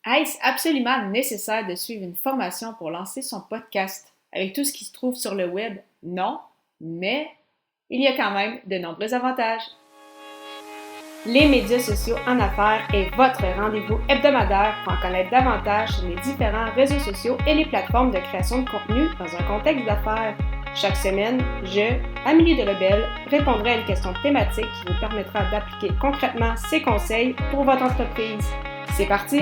Est-ce absolument nécessaire de suivre une formation pour lancer son podcast? Avec tout ce qui se trouve sur le web, non, mais il y a quand même de nombreux avantages. Les médias sociaux en affaires est votre rendez-vous hebdomadaire pour en connaître davantage sur les différents réseaux sociaux et les plateformes de création de contenu dans un contexte d'affaires. Chaque semaine, je, Amélie Delebel, répondrai à une question thématique qui vous permettra d'appliquer concrètement ces conseils pour votre entreprise. C'est parti!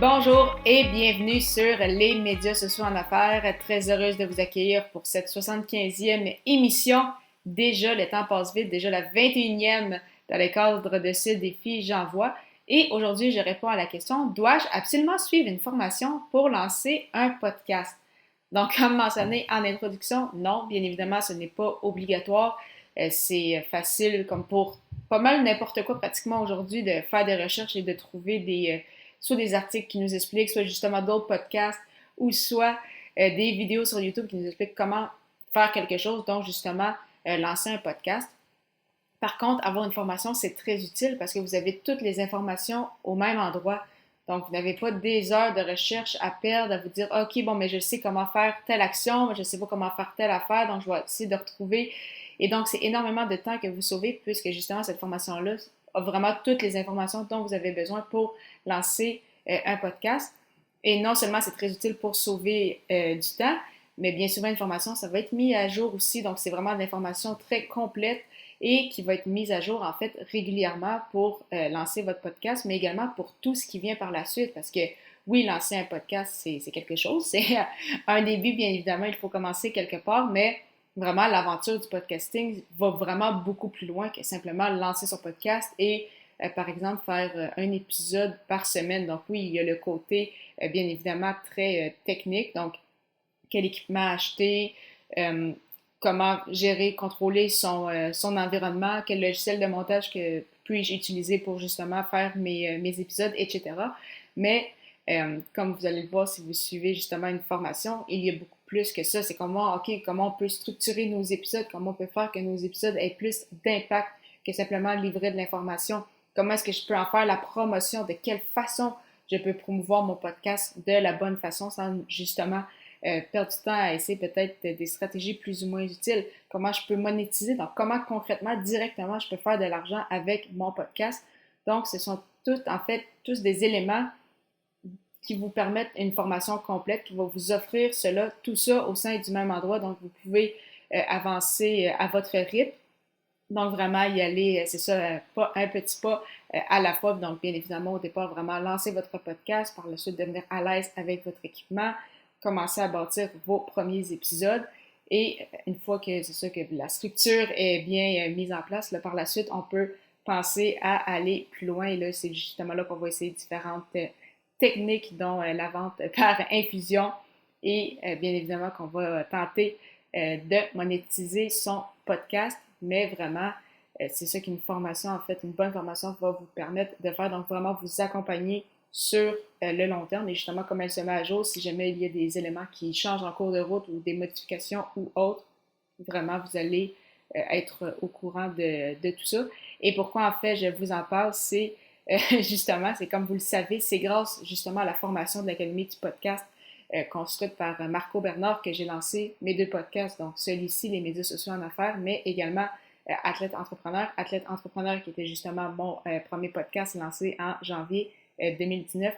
Bonjour et bienvenue sur les médias sociaux en affaires. Très heureuse de vous accueillir pour cette 75e émission. Déjà, le temps passe vite, déjà la 21e dans le cadre de ce défi J'envoie. Et aujourd'hui, je réponds à la question, dois-je absolument suivre une formation pour lancer un podcast? Donc, comme mentionné en introduction, non, bien évidemment, ce n'est pas obligatoire. C'est facile, comme pour pas mal n'importe quoi pratiquement aujourd'hui, de faire des recherches et de trouver soit des articles qui nous expliquent, soit justement d'autres podcasts, ou soit des vidéos sur YouTube qui nous expliquent comment faire quelque chose, donc justement lancer un podcast. Par contre, avoir une formation, c'est très utile parce que vous avez toutes les informations au même endroit. Donc, vous n'avez pas des heures de recherche à perdre, à vous dire « OK, bon, mais je sais comment faire telle action, mais je ne sais pas comment faire telle affaire, donc je vais essayer de retrouver. » Et donc, c'est énormément de temps que vous sauvez puisque justement, cette formation-là a vraiment toutes les informations dont vous avez besoin pour lancer un podcast. Et non seulement c'est très utile pour sauver du temps, mais bien souvent, une formation, ça va être mis à jour aussi. Donc, c'est vraiment de l'information très complète et qui va être mise à jour, en fait, régulièrement pour lancer votre podcast, mais également pour tout ce qui vient par la suite. Parce que, oui, lancer un podcast, c'est quelque chose. C'est un début, bien évidemment, il faut commencer quelque part, mais vraiment, l'aventure du podcasting va vraiment beaucoup plus loin que simplement lancer son podcast et, par exemple, faire un épisode par semaine. Donc oui, il y a le côté, bien évidemment, très technique. Donc, quel équipement acheter, comment gérer, contrôler son environnement, quel logiciel de montage que puis-je utiliser pour justement faire mes épisodes, etc. Mais comme vous allez le voir si vous suivez justement une formation, il y a beaucoup plus que ça. C'est comment on peut structurer nos épisodes, comment on peut faire que nos épisodes aient plus d'impact que simplement livrer de l'information. Comment est-ce que je peux en faire la promotion, de quelle façon je peux promouvoir mon podcast de la bonne façon sans justement perdre du temps à essayer peut-être des stratégies plus ou moins utiles. Comment je peux monétiser, donc comment concrètement, directement, je peux faire de l'argent avec mon podcast. Donc, ce sont tous des éléments qui vous permettent une formation complète, qui va vous offrir tout ça au sein du même endroit. Donc, vous pouvez avancer à votre rythme. Donc, vraiment y aller, c'est ça, pas un petit pas à la fois. Donc, bien évidemment, au départ, vraiment lancer votre podcast, par la suite devenir à l'aise avec votre équipement, commencer à bâtir vos premiers épisodes. Et une fois que c'est ça, que la structure est bien mise en place, là, par la suite, on peut penser à aller plus loin. Et là, c'est justement là qu'on va essayer différentes techniques, dont la vente par infusion. Et bien évidemment qu'on va tenter de monétiser son podcast. Mais vraiment, c'est ça qu'une formation, en fait, une bonne formation va vous permettre de faire. Donc, vraiment vous accompagner sur le long terme et justement, comme elle se met à jour, si jamais il y a des éléments qui changent en cours de route ou des modifications ou autres, vraiment, vous allez être au courant de tout ça. Et pourquoi, en fait, je vous en parle, c'est justement, c'est comme vous le savez, c'est grâce justement à la formation de l'Académie du podcast construite par Marco Bernard que j'ai lancé mes deux podcasts, donc celui-ci, les médias sociaux en affaires, mais également Athlète Entrepreneur qui était justement mon premier podcast lancé en janvier 2019.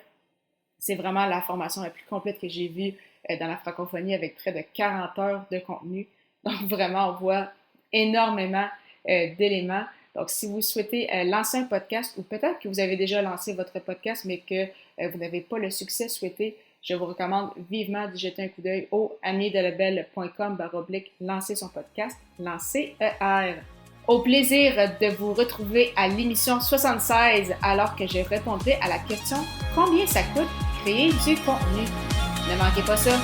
C'est vraiment la formation la plus complète que j'ai vue dans la francophonie avec près de 40 heures de contenu. Donc vraiment, on voit énormément d'éléments. Donc, si vous souhaitez lancer un podcast ou peut-être que vous avez déjà lancé votre podcast mais que vous n'avez pas le succès souhaité, je vous recommande vivement de jeter un coup d'œil au amiedelebel.com/lancer son podcast, lancer ER. Au plaisir de vous retrouver à l'émission 76 alors que je répondrai à la question « Combien ça coûte créer du contenu ?» Ne manquez pas ça!